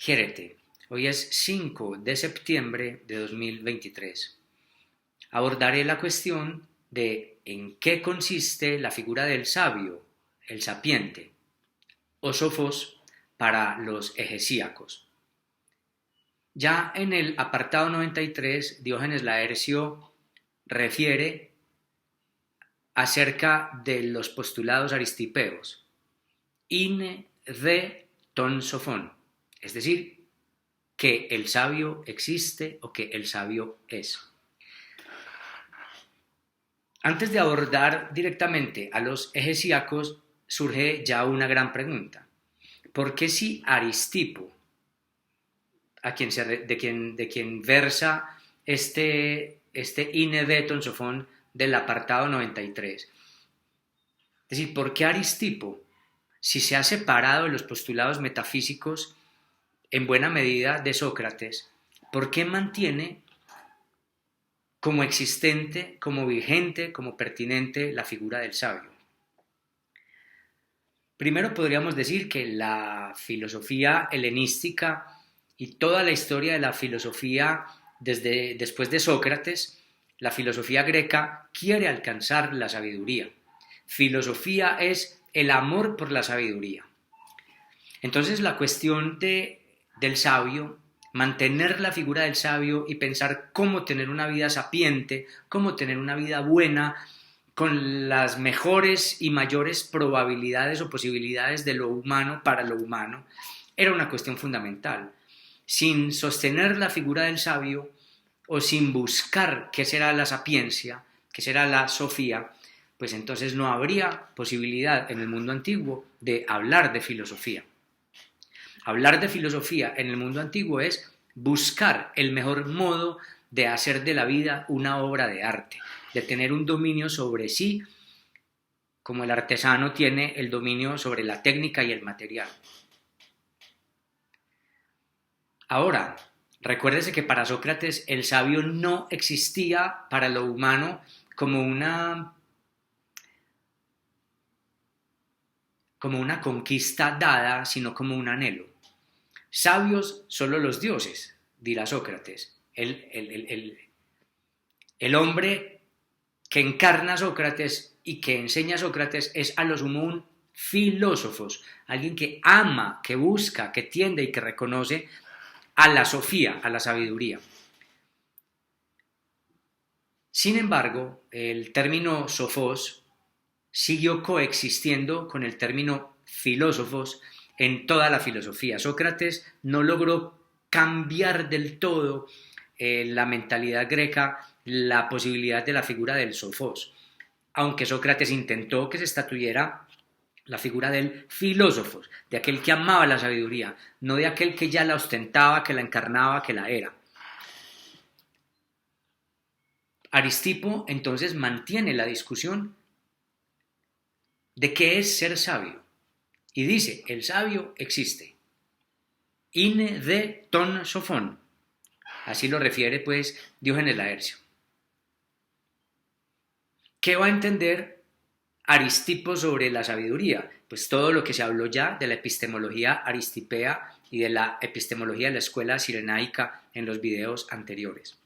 Gérete, hoy es 5 de septiembre de 2023. Abordaré la cuestión de en qué consiste la figura del sabio, el sapiente, o sofos para los egesiácos. Ya en el apartado 93, Diógenes Laercio refiere acerca de los postulados aristipeos, ine de ton sofón, es decir, que el sabio existe o que el sabio es. Antes de abordar directamente a los egesiácos, surge ya una gran pregunta. ¿Por qué si Aristipo, de quien versa este ine de ton sofón del apartado 93? Es decir, ¿por qué Aristipo, si se ha separado de los postulados metafísicos en buena medida de Sócrates, por qué mantiene como existente, como vigente, como pertinente la figura del sabio? Primero podríamos decir que la filosofía helenística y toda la historia de la filosofía desde después de Sócrates, la filosofía greca quiere alcanzar la sabiduría. Filosofía es el amor por la sabiduría. Entonces la cuestión del sabio, mantener la figura del sabio y pensar cómo tener una vida sapiente, cómo tener una vida buena, con las mejores y mayores probabilidades o posibilidades de lo humano para lo humano, era una cuestión fundamental. Sin sostener la figura del sabio o sin buscar qué será la sapiencia, qué será la sofía, pues entonces no habría posibilidad en el mundo antiguo de hablar de filosofía. Hablar de filosofía en el mundo antiguo es buscar el mejor modo de hacer de la vida una obra de arte, de tener un dominio sobre sí, como el artesano tiene el dominio sobre la técnica y el material. Ahora, recuérdese que para Sócrates el sabio no existía para lo humano como una conquista dada, sino como un anhelo. Sabios solo los dioses, dirá Sócrates. El hombre que encarna a Sócrates y que enseña a Sócrates es a lo sumo un filósofo, alguien que ama, que busca, que tiende y que reconoce a la sofía, a la sabiduría. Sin embargo, el término sofos siguió coexistiendo con el término filósofos en toda la filosofía. Sócrates no logró cambiar del todo la mentalidad greca, la posibilidad de la figura del sofos, aunque Sócrates intentó que se estatuyera la figura del filósofo, de aquel que amaba la sabiduría, no de aquel que ya la ostentaba, que la encarnaba, que la era. Aristipo entonces mantiene la discusión de qué es ser sabio y dice, el sabio existe. Ine de ton sofón. Así lo refiere pues Diógenes Laercio. ¿Qué va a entender Aristipo sobre la sabiduría? Pues todo lo que se habló ya de la epistemología aristipea y de la epistemología de la escuela cirenaica en los videos anteriores.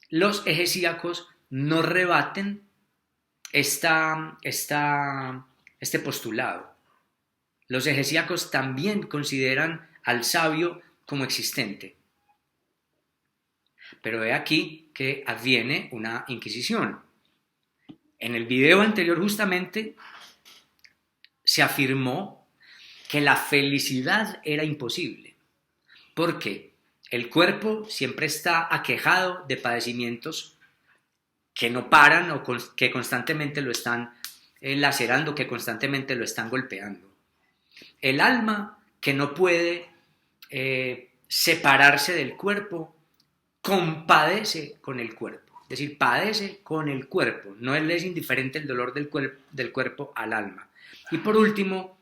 Los egesiácos no rebaten este postulado. Los egesiácos también consideran al sabio como existente. Pero he aquí que adviene una inquisición. En el video anterior justamente se afirmó que la felicidad era imposible. ¿Por qué? El cuerpo siempre está aquejado de padecimientos que no paran o que constantemente lo están lacerando, que constantemente lo están golpeando. El alma, que no puede separarse del cuerpo, compadece con el cuerpo, es decir, padece con el cuerpo, no le es indiferente el dolor del cuerpo al alma. Y por último,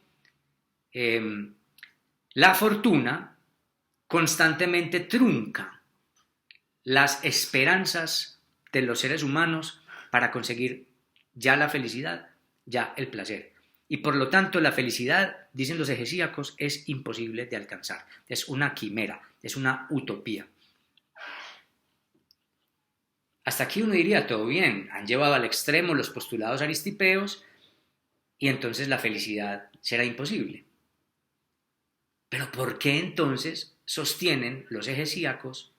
la fortuna constantemente trunca las esperanzas de los seres humanos para conseguir ya la felicidad, ya el placer. Y por lo tanto la felicidad, dicen los hegesíacos, es imposible de alcanzar, es una quimera, es una utopía. Hasta aquí uno diría, todo bien, han llevado al extremo los postulados aristipeos y entonces la felicidad será imposible. Pero ¿por qué entonces sostienen los hegesíacos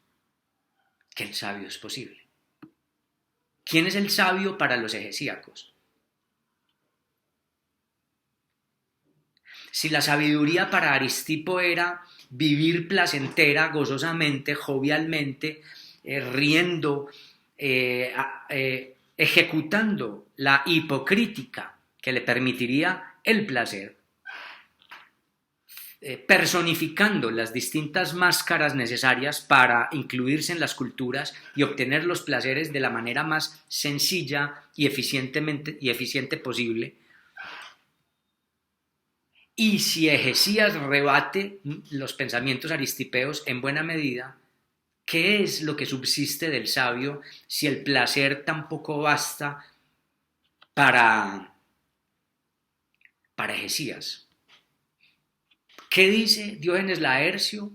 que el sabio es posible? ¿Quién es el sabio para los hegesíacos? Si la sabiduría para Aristipo era vivir placentera, gozosamente, jovialmente, riendo, ejecutando la hipocrítica que le permitiría el placer, personificando las distintas máscaras necesarias para incluirse en las culturas y obtener los placeres de la manera más sencilla y eficiente posible. Y si Hegesias rebate los pensamientos aristipeos en buena medida, ¿qué es lo que subsiste del sabio si el placer tampoco basta para Hegesias? ¿Qué dice Diógenes Laercio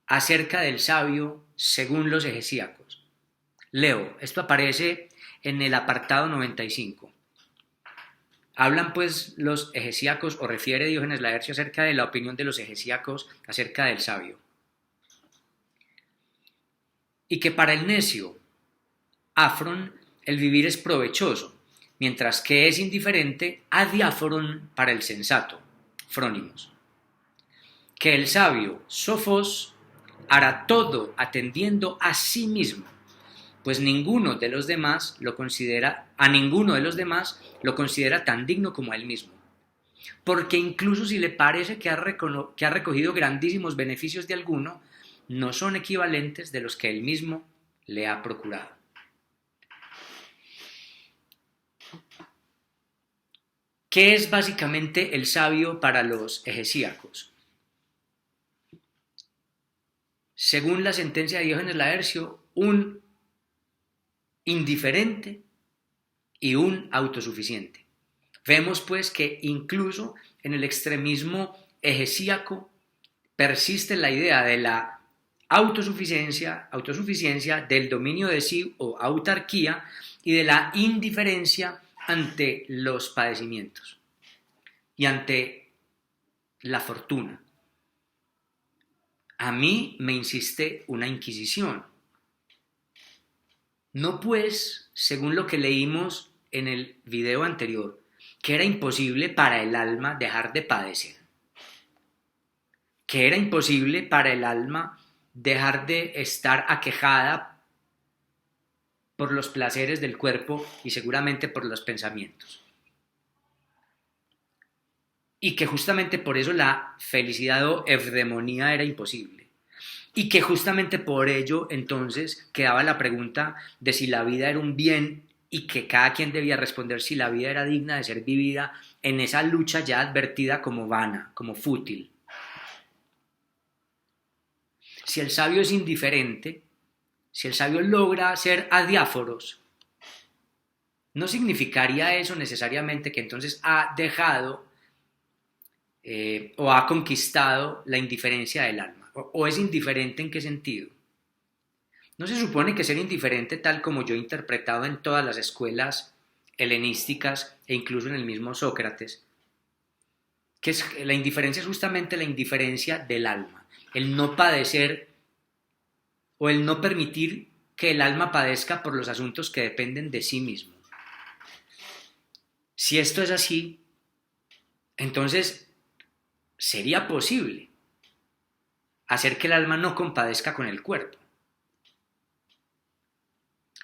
acerca del sabio según los hegesíacos? Leo, esto aparece en el apartado 95. Hablan pues los hegesíacos, o refiere Diógenes Laercio acerca de la opinión de los hegesíacos acerca del sabio. Y que para el necio, afron, el vivir es provechoso, mientras que es indiferente, adiáforon para el sensato, frónimos. Que el sabio, sofos, hará todo atendiendo a sí mismo, pues a ninguno de los demás lo considera tan digno como a él mismo. Porque incluso si le parece que ha recogido grandísimos beneficios de alguno, no son equivalentes de los que él mismo le ha procurado. ¿Qué es básicamente el sabio para los hegesíacos? Según la sentencia de Diógenes Laercio, un indiferente y un autosuficiente. Vemos pues que incluso en el extremismo hegesíaco persiste la idea de la autosuficiencia, del dominio de sí o autarquía y de la indiferencia ante los padecimientos y ante la fortuna. A mí me insiste una inquisición. No pues, según lo que leímos en el video anterior, que era imposible para el alma dejar de padecer, que era imposible para el alma dejar de estar aquejada por los placeres del cuerpo y seguramente por los pensamientos. Y que justamente por eso la felicidad o eudemonía era imposible. Y que justamente por ello entonces quedaba la pregunta de si la vida era un bien y que cada quien debía responder si la vida era digna de ser vivida en esa lucha ya advertida como vana, como fútil. Si el sabio es indiferente, si el sabio logra ser adiáforos, no significaría eso necesariamente que entonces ha dejado o ha conquistado la indiferencia del alma. ¿O es indiferente en qué sentido? No se supone que ser indiferente, tal como yo he interpretado en todas las escuelas helenísticas e incluso en el mismo Sócrates, que la indiferencia es justamente la indiferencia del alma, el no padecer o el no permitir que el alma padezca por los asuntos que dependen de sí mismo. Si esto es así, entonces sería posible hacer que el alma no compadezca con el cuerpo.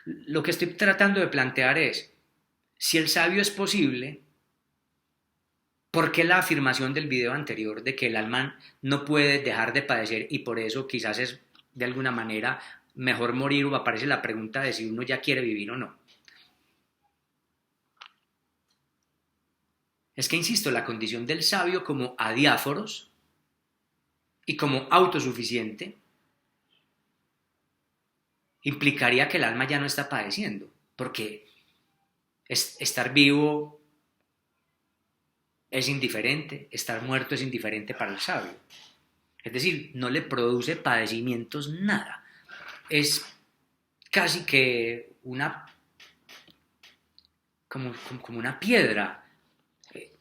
Lo que estoy tratando de plantear es, si el sabio es posible, ¿por qué la afirmación del video anterior de que el alma no puede dejar de padecer y por eso quizás es de alguna manera mejor morir, o aparece la pregunta de si uno ya quiere vivir o no? Es que, insisto, la condición del sabio como adiáforos y como autosuficiente implicaría que el alma ya no está padeciendo, porque estar vivo es indiferente, estar muerto es indiferente para el sabio. Es decir, no le produce padecimientos nada. Es casi que como una piedra,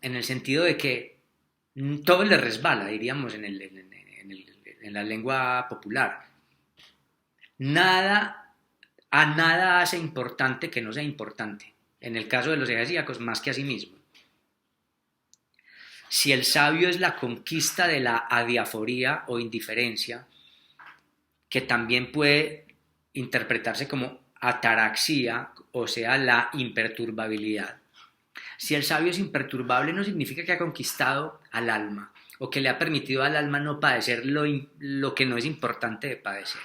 en el sentido de que todo le resbala, diríamos en la lengua popular. Nada, a nada hace importante que no sea importante. En el caso de los egesíacos, más que a sí mismo. Si el sabio es la conquista de la adiaforía o indiferencia, que también puede interpretarse como ataraxia, o sea, la imperturbabilidad. Si el sabio es imperturbable, no significa que ha conquistado al alma o que le ha permitido al alma no padecer lo que no es importante de padecer.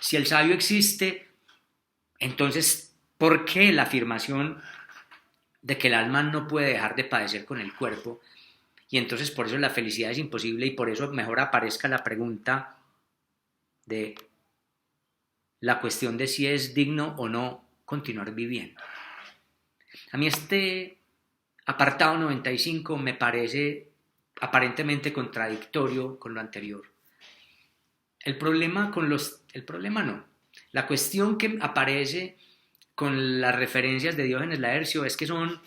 Si el sabio existe, entonces, ¿por qué la afirmación de que el alma no puede dejar de padecer con el cuerpo? Y entonces por eso la felicidad es imposible y por eso mejor aparezca la pregunta de la cuestión de si es digno o no continuar viviendo. A mí este apartado 95 me parece aparentemente contradictorio con lo anterior. El problema no. La cuestión que aparece con las referencias de Diógenes Laercio es que son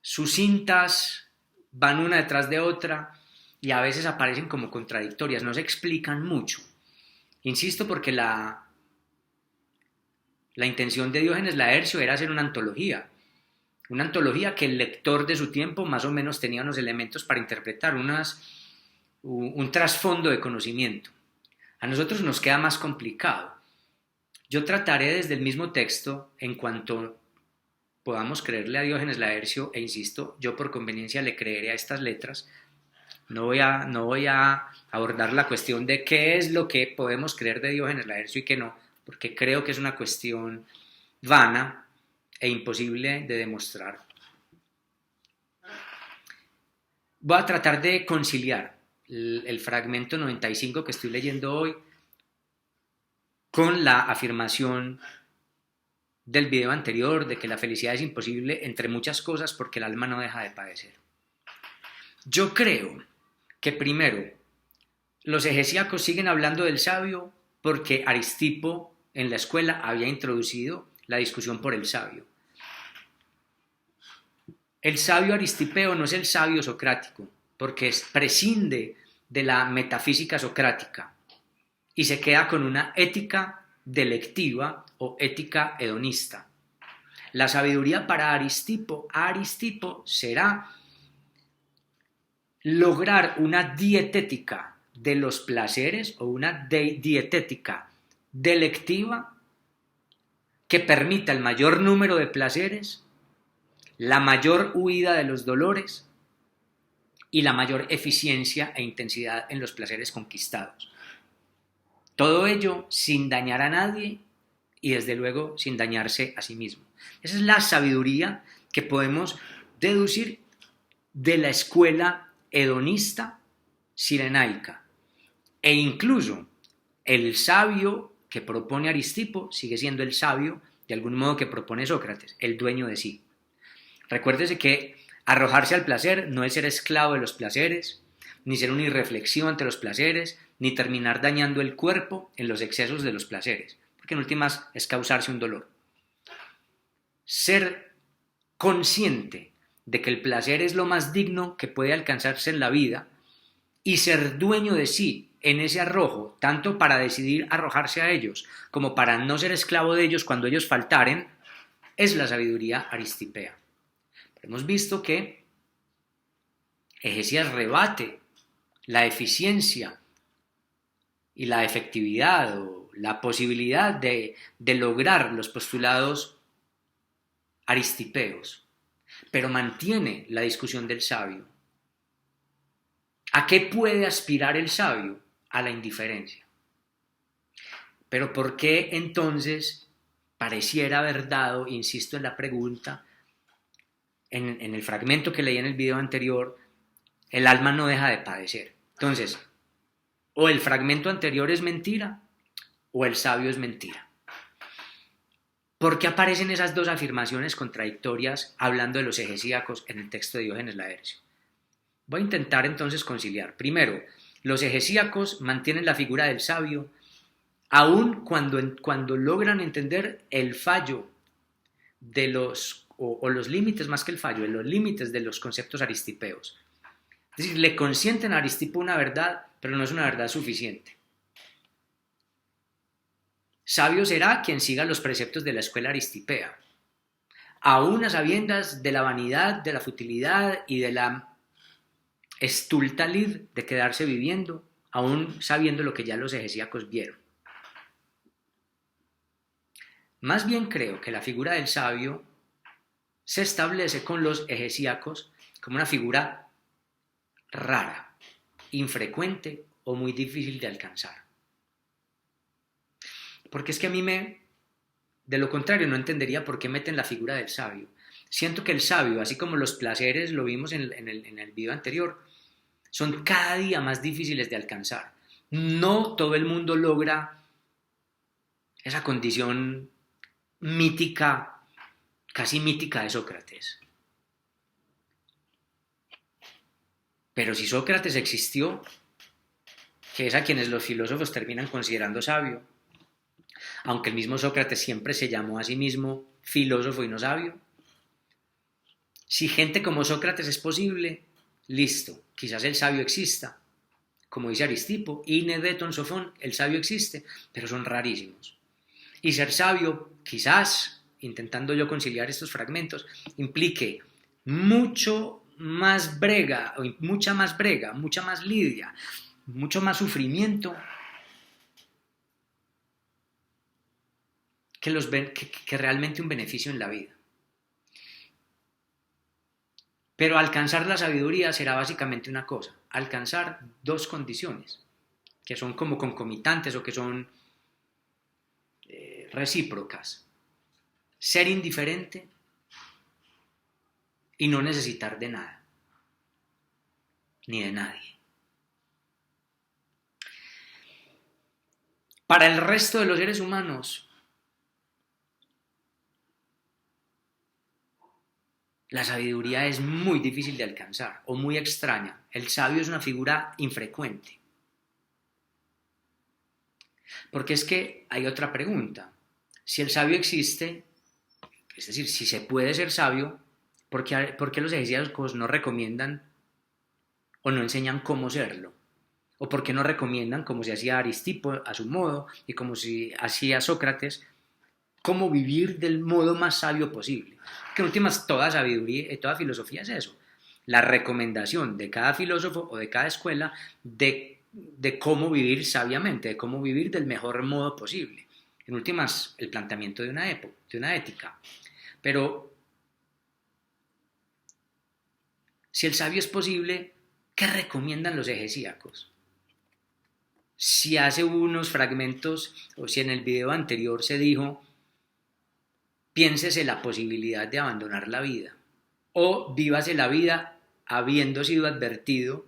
sucintas, van una detrás de otra y a veces aparecen como contradictorias, no se explican mucho. Insisto porque la intención de Diógenes Laercio era hacer una antología que el lector de su tiempo más o menos tenía unos elementos para interpretar, un trasfondo de conocimiento. A nosotros nos queda más complicado. Yo trataré desde el mismo texto, en cuanto podamos creerle a Diógenes Laercio, e insisto, yo por conveniencia le creeré a estas letras. No voy a abordar la cuestión de qué es lo que podemos creer de Diógenes Laercio y qué no, porque creo que es una cuestión vana e imposible de demostrar. Voy a tratar de conciliar el fragmento 95 que estoy leyendo hoy con la afirmación del video anterior de que la felicidad es imposible, entre muchas cosas, porque el alma no deja de padecer. Yo creo que primero los egesíacos siguen hablando del sabio porque Aristipo en la escuela había introducido la discusión por el sabio. El sabio aristipeo no es el sabio socrático, porque prescinde de la metafísica socrática y se queda con una ética delectiva o ética hedonista. La sabiduría para Aristipo será lograr una dietética de los placeres o una dietética delectiva que permita el mayor número de placeres, la mayor huida de los dolores y la mayor eficiencia e intensidad en los placeres conquistados. Todo ello sin dañar a nadie y desde luego sin dañarse a sí mismo. Esa es la sabiduría que podemos deducir de la escuela hedonista cirenaica. E incluso el sabio que propone Aristipo sigue siendo el sabio de algún modo que propone Sócrates, el dueño de sí. Recuérdese que arrojarse al placer no es ser esclavo de los placeres, ni ser una irreflexión ante los placeres, ni terminar dañando el cuerpo en los excesos de los placeres, porque en últimas es causarse un dolor. Ser consciente de que el placer es lo más digno que puede alcanzarse en la vida y ser dueño de sí en ese arrojo, tanto para decidir arrojarse a ellos como para no ser esclavo de ellos cuando ellos faltaren, es la sabiduría aristipea. Pero hemos visto que Hegesias rebate la eficiencia y la efectividad o la posibilidad de lograr los postulados aristipeos, pero mantiene la discusión del sabio. ¿A qué puede aspirar el sabio? A la indiferencia. Pero ¿por qué entonces pareciera haber dado, insisto en la pregunta, en el fragmento que leí en el video anterior, el alma no deja de padecer? Entonces, o el fragmento anterior es mentira, o el sabio es mentira. ¿Por qué aparecen esas dos afirmaciones contradictorias hablando de los hegesíacos en el texto de Diógenes Laercio? Voy a intentar entonces conciliar. Primero, los hegesíacos mantienen la figura del sabio aun cuando logran entender el fallo de o los límites, más que el fallo, los límites de los conceptos aristipeos. Es decir, le consienten a Aristipo una verdad, pero no es una verdad suficiente. Sabio será quien siga los preceptos de la escuela aristipea, aún a sabiendas de la vanidad, de la futilidad y de la estulta lid de quedarse viviendo, aún sabiendo lo que ya los hegesíacos vieron. Más bien creo que la figura del sabio se establece con los hegesíacos como una figura rara, infrecuente o muy difícil de alcanzar. Porque es que de lo contrario, no entendería por qué meten la figura del sabio. Siento que el sabio, así como los placeres, lo vimos en el video anterior, son cada día más difíciles de alcanzar. No todo el mundo logra esa condición mítica, casi mítica de Sócrates. Pero si Sócrates existió, que es a quienes los filósofos terminan considerando sabio, aunque el mismo Sócrates siempre se llamó a sí mismo filósofo y no sabio. Si gente como Sócrates es posible, listo, quizás el sabio exista. Como dice Aristipo, ine veton sophon, el sabio existe, pero son rarísimos. Y ser sabio, quizás, intentando yo conciliar estos fragmentos, implique mucha más brega, mucha más lidia, mucho más sufrimiento que realmente un beneficio en la vida. Pero alcanzar la sabiduría será básicamente una cosa, alcanzar dos condiciones, que son como concomitantes o que son recíprocas. Ser indiferente y no necesitar de nada, ni de nadie. Para el resto de los seres humanos, la sabiduría es muy difícil de alcanzar o muy extraña. El sabio es una figura infrecuente. Porque es que hay otra pregunta. Si el sabio existe, es decir, si se puede ser sabio, ¿por qué los hegesíacos no recomiendan o no enseñan cómo serlo? ¿O por qué no recomiendan, como se hacía Aristipo a su modo y como se hacía Sócrates, cómo vivir del modo más sabio posible? Que en últimas toda sabiduría y toda filosofía es eso, la recomendación de cada filósofo o de cada escuela de cómo vivir sabiamente, de cómo vivir del mejor modo posible. En últimas, el planteamiento de una ética. Pero si el sabio es posible, ¿qué recomiendan los hegesíacos? Si hace unos fragmentos, o si en el video anterior se dijo, piénsese la posibilidad de abandonar la vida, o vívase la vida habiendo sido advertido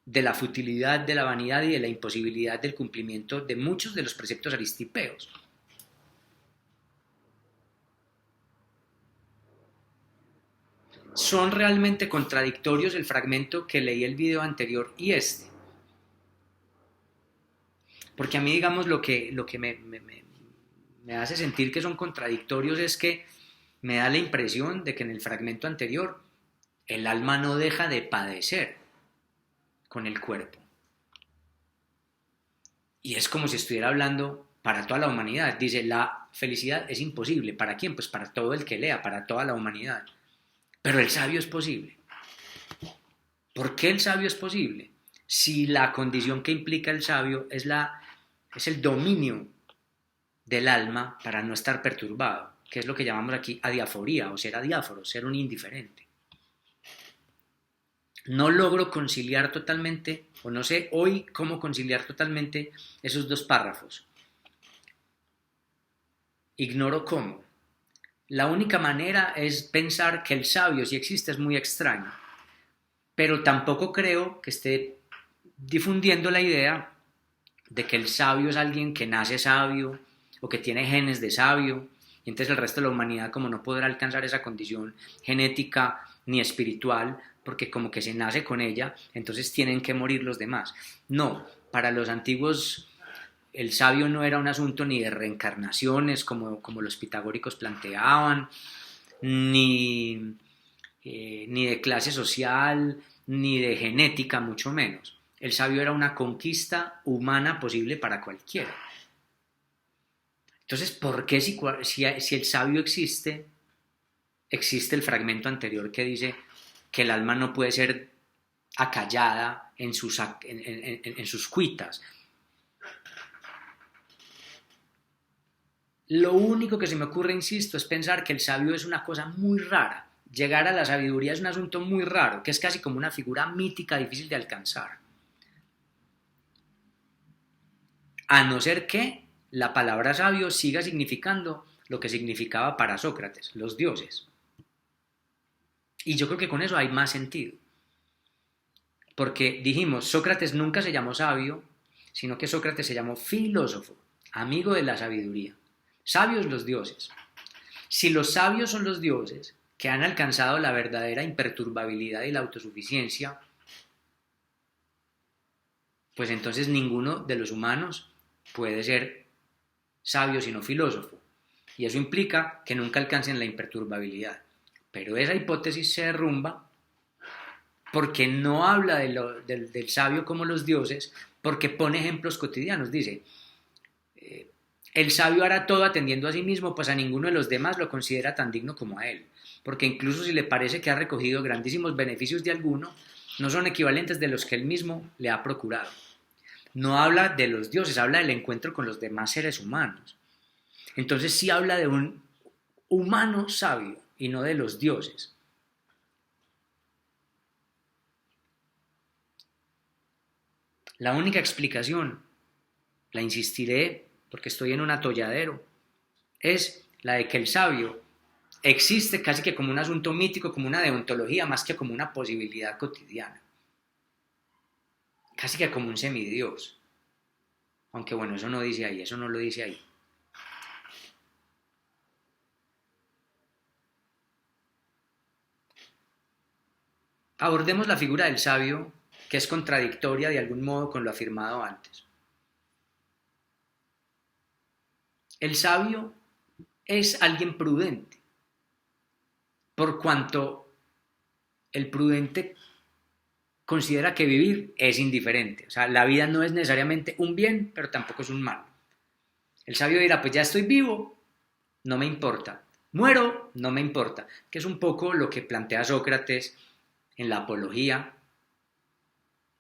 de la futilidad, de la vanidad y de la imposibilidad del cumplimiento de muchos de los preceptos aristipeos. Son realmente contradictorios el fragmento que leí el video anterior y este. Porque a mí, digamos, lo que me hace sentir que son contradictorios es que me da la impresión de que en el fragmento anterior el alma no deja de padecer con el cuerpo. Y es como si estuviera hablando para toda la humanidad. Dice, la felicidad es imposible. ¿Para quién? Pues para todo el que lea, para toda la humanidad. Pero el sabio es posible. ¿Por qué el sabio es posible? Si la condición que implica el sabio es el dominio del alma para no estar perturbado, que es lo que llamamos aquí adiaforía o ser adiáforo, ser un indiferente. No logro conciliar totalmente, o no sé hoy cómo conciliar totalmente esos dos párrafos. Ignoro cómo. La única manera es pensar que el sabio, si existe, es muy extraño. Pero tampoco creo que esté difundiendo la idea de que el sabio es alguien que nace sabio o que tiene genes de sabio Y entonces el resto de la humanidad, como no podrá alcanzar esa condición genética ni espiritual, porque como que se nace con ella, entonces tienen que morir los demás. No, para los antiguos el sabio no era un asunto ni de reencarnaciones como los pitagóricos planteaban, ni, ni de clase social, ni de genética, mucho menos. El sabio era una conquista humana posible para cualquiera. Entonces, ¿por qué si el sabio existe, existe el fragmento anterior que dice que el alma no puede ser acallada en sus cuitas? Lo único que se me ocurre, insisto, es pensar que el sabio es una cosa muy rara. Llegar a la sabiduría es un asunto muy raro, que es casi como una figura mítica difícil de alcanzar. A no ser que la palabra sabio siga significando lo que significaba para Sócrates, los dioses. Y yo creo que con eso hay más sentido. Porque dijimos, Sócrates nunca se llamó sabio, sino que Sócrates se llamó filósofo, amigo de la sabiduría. Sabios los dioses. Si los sabios son los dioses que han alcanzado la verdadera imperturbabilidad y la autosuficiencia, pues entonces ninguno de los humanos puede ser sabio sino filósofo. Y eso implica que nunca alcancen la imperturbabilidad. Pero esa hipótesis se derrumba porque no habla del sabio como los dioses, porque pone ejemplos cotidianos. Dice, el sabio hará todo atendiendo a sí mismo, pues a ninguno de los demás lo considera tan digno como a él. Porque incluso si le parece que ha recogido grandísimos beneficios de alguno, no son equivalentes de los que él mismo le ha procurado. No habla de los dioses, habla del encuentro con los demás seres humanos. Entonces sí habla de un humano sabio y no de los dioses. La única explicación, la insistiré porque estoy en un atolladero, es la de que el sabio existe casi que como un asunto mítico, como una deontología, más que como una posibilidad cotidiana. Casi que como un semidios. Aunque bueno, eso no dice ahí, eso no lo dice ahí. Abordemos la figura del sabio, que es contradictoria de algún modo con lo afirmado antes. El sabio es alguien prudente, por cuanto el prudente considera que vivir es indiferente. O sea, la vida no es necesariamente un bien, pero tampoco es un mal. El sabio dirá, pues ya estoy vivo, no me importa. Muero, no me importa. Que es un poco lo que plantea Sócrates en la Apología.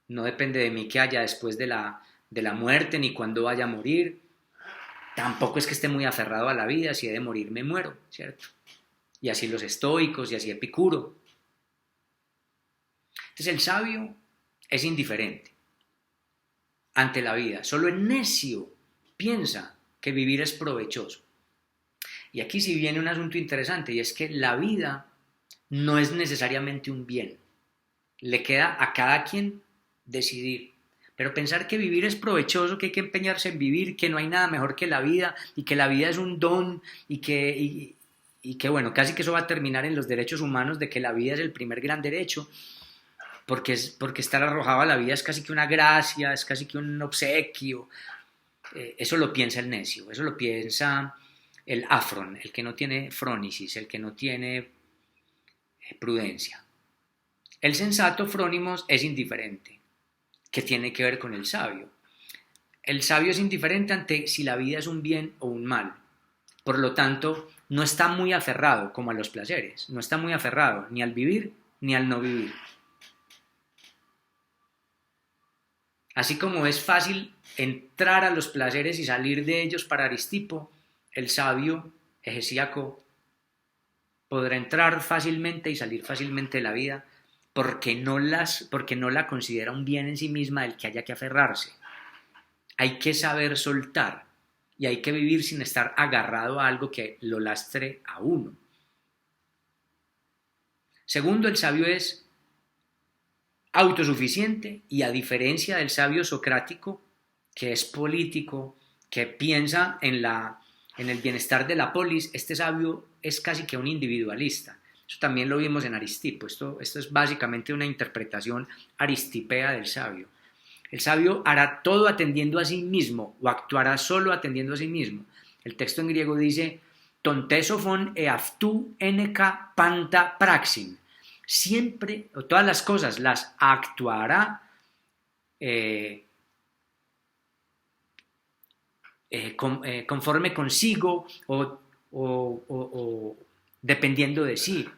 No depende de mí qué haya después de la muerte, ni cuándo vaya a morir. Tampoco es que esté muy aferrado a la vida, si he de morir me muero, ¿cierto? Y así los estoicos, y así Epicuro. Entonces el sabio es indiferente ante la vida. Solo el necio piensa que vivir es provechoso. Y aquí sí viene un asunto interesante, y es que la vida no es necesariamente un bien. Le queda a cada quien decidir. Pero pensar que vivir es provechoso, que hay que empeñarse en vivir, que no hay nada mejor que la vida, y que la vida es un don, y que bueno, casi que eso va a terminar en los derechos humanos, de que la vida es el primer gran derecho, porque estar arrojado a la vida es casi que una gracia, es casi que un obsequio. Eso lo piensa el necio, eso lo piensa el afron, el que no tiene frónisis, el que no tiene prudencia. El sensato frónimos es indiferente, que tiene que ver con el sabio. El sabio es indiferente ante si la vida es un bien o un mal. Por lo tanto, no está muy aferrado como a los placeres, no está muy aferrado ni al vivir ni al no vivir. Así como es fácil entrar a los placeres y salir de ellos para Aristipo, el sabio hegesíaco podrá entrar fácilmente y salir fácilmente de la vida porque no la considera un bien en sí misma del que haya que aferrarse. Hay que saber soltar y hay que vivir sin estar agarrado a algo que lo lastre a uno. Segundo, el sabio es autosuficiente y a diferencia del sabio socrático, que es político, que piensa en la en el bienestar de la polis, este sabio es casi que un individualista. Eso también lo vimos en Aristipo. Esto es básicamente una interpretación aristipea del sabio. El sabio hará todo atendiendo a sí mismo o actuará solo atendiendo a sí mismo. El texto en griego dice tontesofon eaftu nk panta praxin. Siempre, o todas las cosas, las actuará conforme consigo o dependiendo de sí.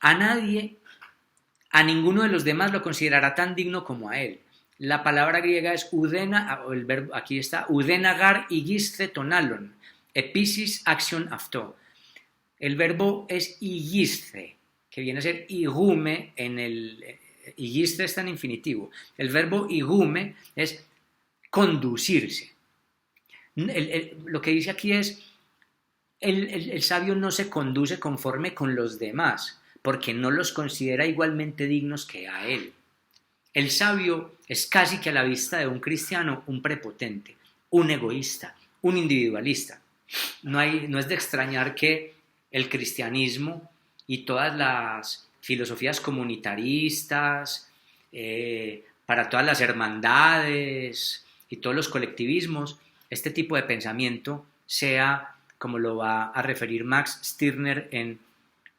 A nadie, a ninguno de los demás lo considerará tan digno como a él. La palabra griega es udena, o el verbo, aquí está, udenagar igiste tonalon, episis action afto. El verbo es igiste, que viene a ser igume en el... Igiste está en infinitivo. El verbo igume es conducirse. Lo que dice aquí es, el sabio no se conduce conforme con los demás, porque no los considera igualmente dignos que a él. El sabio es casi que a la vista de un cristiano un prepotente, un egoísta, un individualista. No es de extrañar que el cristianismo y todas las filosofías comunitaristas, para todas las hermandades y todos los colectivismos, este tipo de pensamiento sea, como lo va a referir Max Stirner en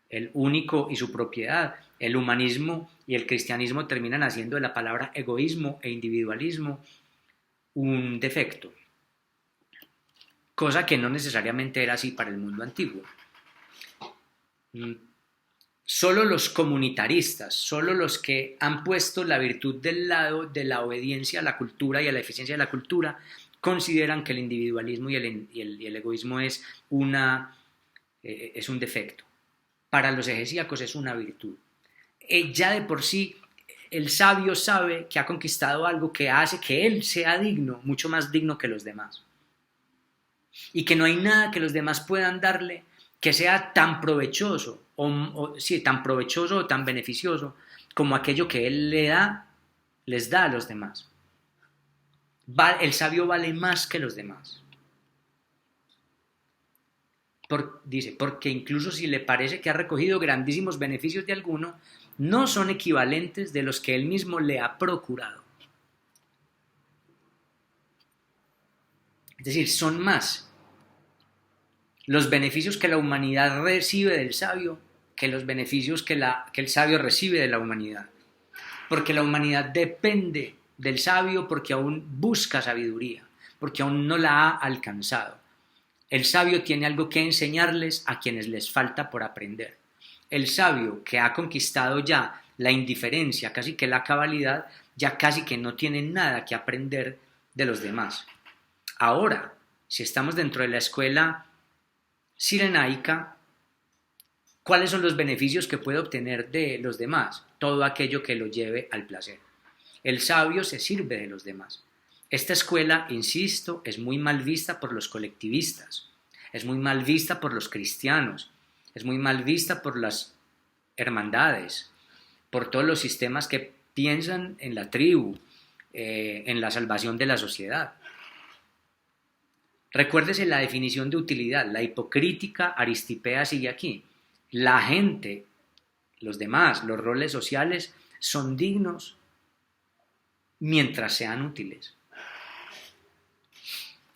El único y su propiedad. El humanismo y el cristianismo terminan haciendo de la palabra egoísmo e individualismo un defecto, cosa que no necesariamente era así para el mundo antiguo. Solo los comunitaristas, solo los que han puesto la virtud del lado de la obediencia a la cultura y a la eficiencia de la cultura, consideran que el individualismo y el egoísmo es un defecto. Para los hegesíacos es una virtud. Ya de por sí, el sabio sabe que ha conquistado algo que hace que él sea digno, mucho más digno que los demás. Y que no hay nada que los demás puedan darle que sea tan provechoso, tan provechoso o tan beneficioso como aquello que él les da a los demás. El sabio vale más que los demás. Dice, porque incluso si le parece que ha recogido grandísimos beneficios de alguno, no son equivalentes de los que él mismo le ha procurado. Es decir, son más los beneficios que la humanidad recibe del sabio que los beneficios que el sabio recibe de la humanidad. Porque la humanidad depende del sabio porque aún busca sabiduría, porque aún no la ha alcanzado. El sabio tiene algo que enseñarles a quienes les falta por aprender. El sabio que ha conquistado ya la indiferencia, casi que la cabalidad, ya casi que no tiene nada que aprender de los demás. Ahora, si estamos dentro de la escuela sirenaica, ¿cuáles son los beneficios que puede obtener de los demás? Todo aquello que lo lleve al placer. El sabio se sirve de los demás. Esta escuela, insisto, es muy mal vista por los colectivistas, es muy mal vista por los cristianos, es muy mal vista por las hermandades, por todos los sistemas que piensan en la tribu, en la salvación de la sociedad. Recuérdese la definición de utilidad, la hipocrítica aristipea sigue aquí. La gente, los demás, los roles sociales son dignos mientras sean útiles.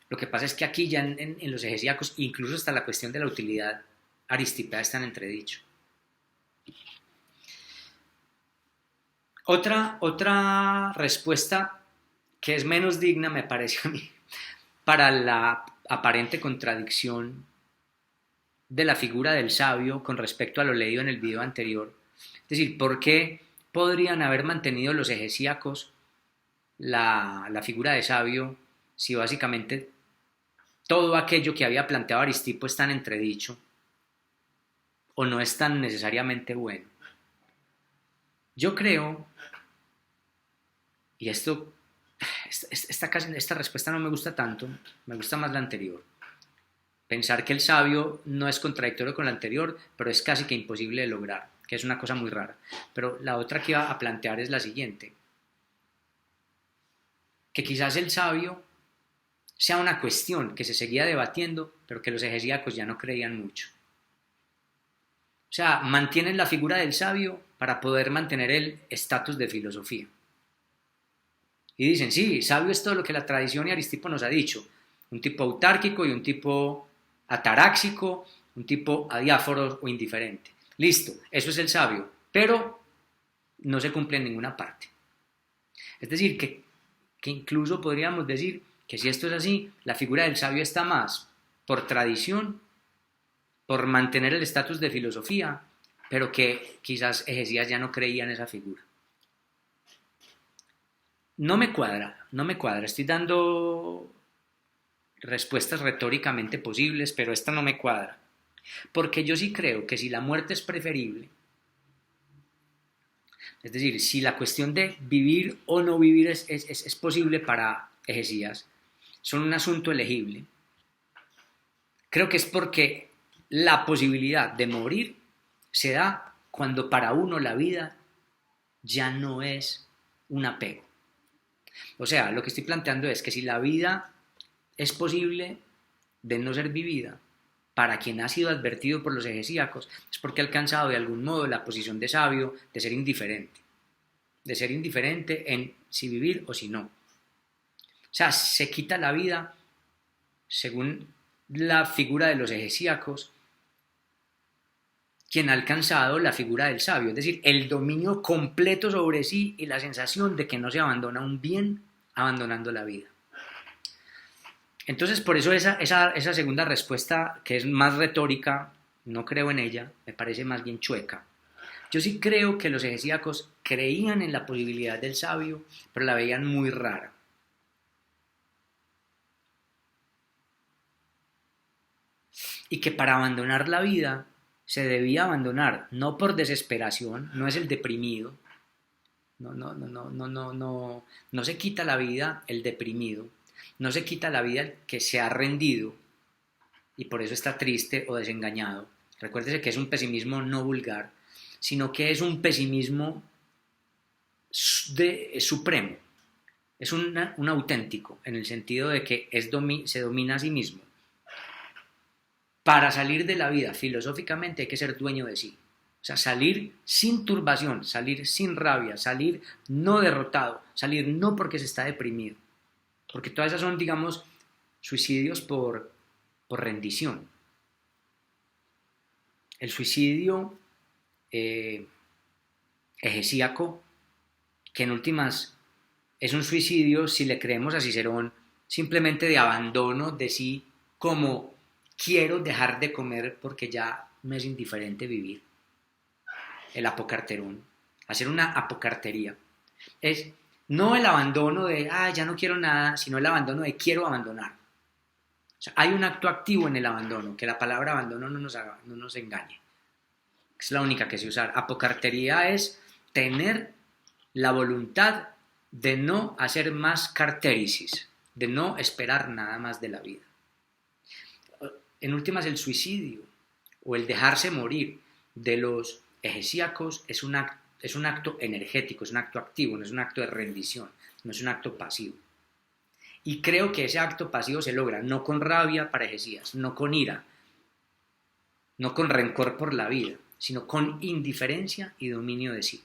Lo que pasa es que aquí ya en los hegesíacos, incluso hasta la cuestión de la utilidad aristipea está en entredicho. Otra respuesta que es menos digna, me parece a mí, para la aparente contradicción de la figura del sabio con respecto a lo leído en el video anterior. Es decir, ¿por qué podrían haber mantenido los hegesíacos la figura de sabio si básicamente todo aquello que había planteado Aristipo está en entredicho o no es tan necesariamente bueno? Yo creo, y esta respuesta no me gusta tanto, me gusta más la anterior. Pensar que el sabio no es contradictorio con la anterior, pero es casi que imposible de lograr, que es una cosa muy rara. Pero la otra que iba a plantear es la siguiente. que quizás el sabio sea una cuestión que se seguía debatiendo, pero que los hegesíacos ya no creían mucho. O sea, mantienen la figura del sabio para poder mantener el estatus de filosofía. Y dicen, sí, sabio es todo lo que la tradición y Aristipo nos ha dicho. Un tipo autárquico y un tipo ataráxico, un tipo adiáforo o indiferente. Listo, eso es el sabio, pero no se cumple en ninguna parte. Es decir, que incluso podríamos decir que si esto es así, la figura del sabio está más por tradición, por mantener el estatus de filosofía, pero que quizás Hegesías ya no creía en esa figura. No me cuadra, estoy dando respuestas retóricamente posibles, pero esta no me cuadra. Porque yo sí creo que si la muerte es preferible, es decir, si la cuestión de vivir o no vivir es posible para Hegesías, son un asunto elegible, creo que es porque la posibilidad de morir se da cuando para uno la vida ya no es un apego. O sea, lo que estoy planteando es que si la vida es posible de no ser vivida, para quien ha sido advertido por los hegesíacos, es porque ha alcanzado de algún modo la posición de sabio de ser indiferente en si vivir o si no. O sea, se quita la vida, según la figura de los hegesíacos, quien ha alcanzado la figura del sabio, es decir, el dominio completo sobre sí y la sensación de que no se abandona un bien abandonando la vida. Entonces, por eso esa segunda respuesta, que es más retórica, no creo en ella, me parece más bien chueca. Yo sí creo que los hegesíacos creían en la posibilidad del sabio, pero la veían muy rara. Y que para abandonar la vida se debía abandonar, no por desesperación, no es el deprimido, no se quita la vida el deprimido, no se quita la vida el que se ha rendido y por eso está triste o desengañado. Recuérdese que es un pesimismo no vulgar, sino que es un pesimismo supremo, es un auténtico, en el sentido de que se domina a sí mismo. Para salir de la vida filosóficamente hay que ser dueño de sí. O sea, salir sin turbación, salir sin rabia, salir no derrotado, salir no porque se está deprimido. Porque todas esas son, digamos, suicidios por rendición. El suicidio hegesíaco, que en últimas es un suicidio, si le creemos a Cicerón, simplemente de abandono de sí como quiero dejar de comer porque ya me es indiferente vivir. El apocarterón, hacer una apocartería. Es no el abandono de, ya no quiero nada, sino el abandono de quiero abandonar. O sea, hay un acto activo en el abandono, que la palabra abandono no nos engañe. Es la única que sé usar. Apocartería es tener la voluntad de no hacer más cartérisis, de no esperar nada más de la vida. En últimas, el suicidio o el dejarse morir de los hegesíacos es un acto energético, es un acto activo, no es un acto de rendición, no es un acto pasivo. Y creo que ese acto pasivo se logra no con rabia para Hegesías, no con ira, no con rencor por la vida, sino con indiferencia y dominio de sí.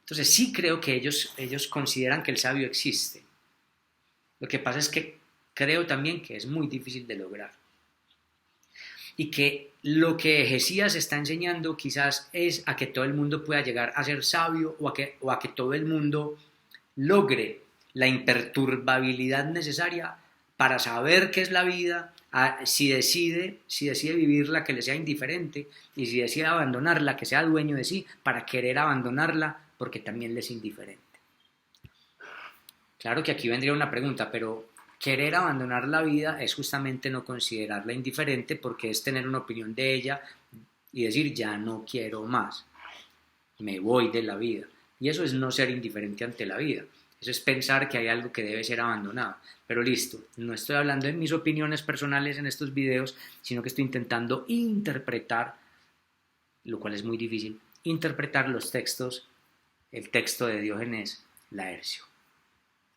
Entonces sí creo que ellos consideran que el sabio existe. Lo que pasa es que creo también que es muy difícil de lograr. Y que lo que Hegesías está enseñando quizás es a que todo el mundo pueda llegar a ser sabio o a que todo el mundo logre la imperturbabilidad necesaria para saber qué es la vida, si decide vivirla que le sea indiferente y si decide abandonarla que sea dueño de sí para querer abandonarla porque también le es indiferente. Claro que aquí vendría una pregunta, pero querer abandonar la vida es justamente no considerarla indiferente porque es tener una opinión de ella y decir ya no quiero más, me voy de la vida. Y eso es no ser indiferente ante la vida. Eso es pensar que hay algo que debe ser abandonado. Pero listo, no estoy hablando de mis opiniones personales en estos videos, sino que estoy intentando interpretar, lo cual es muy difícil, interpretar los textos, el texto de Diógenes Laercio.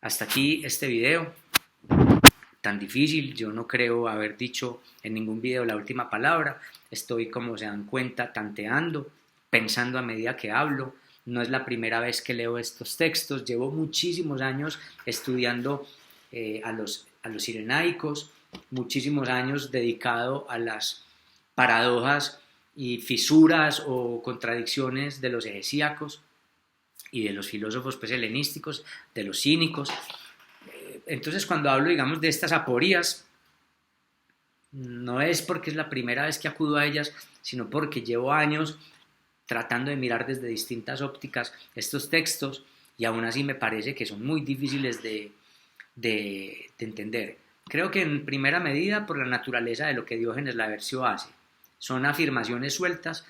Hasta aquí este video tan difícil. Yo no creo haber dicho en ningún video la última palabra. Estoy, como se dan cuenta, tanteando, pensando a medida que hablo. No es la primera vez que leo estos textos. Llevo muchísimos años estudiando a los cirenaicos, muchísimos años dedicado a las paradojas y fisuras o contradicciones de los hegesíacos y de los filósofos pues, helenísticos, de los cínicos. Entonces, cuando hablo, digamos, de estas aporías, no es porque es la primera vez que acudo a ellas, sino porque llevo años tratando de mirar desde distintas ópticas estos textos y aún así me parece que son muy difíciles de entender. Creo que en primera medida por la naturaleza de lo que Diógenes Laercio hace. Son afirmaciones sueltas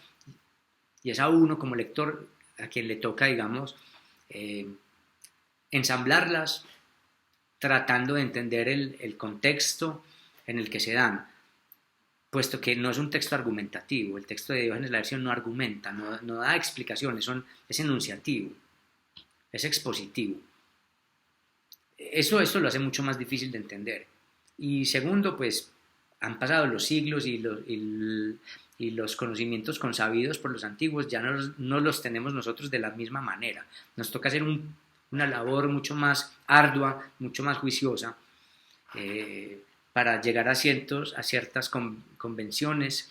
y es a uno como lector a quien le toca, digamos, ensamblarlas tratando de entender el contexto en el que se dan, puesto que no es un texto argumentativo. El texto de Diógenes Laercio no argumenta, no da explicaciones, es enunciativo, es expositivo. Eso lo hace mucho más difícil de entender. Y segundo, pues han pasado los siglos y los conocimientos consabidos por los antiguos ya no los tenemos nosotros de la misma manera. Nos toca hacer una labor mucho más ardua, mucho más juiciosa, para llegar a ciertas convenciones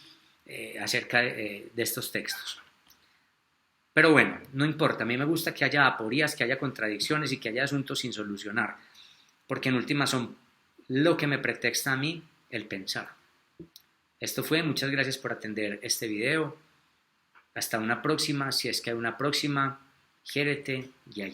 acerca de estos textos. Pero bueno, no importa, a mí me gusta que haya aporías, que haya contradicciones y que haya asuntos sin solucionar, porque en última son lo que me pretexta a mí el pensar. Esto fue, muchas gracias por atender este video. Hasta una próxima, si es que hay una próxima, quiérete, ya.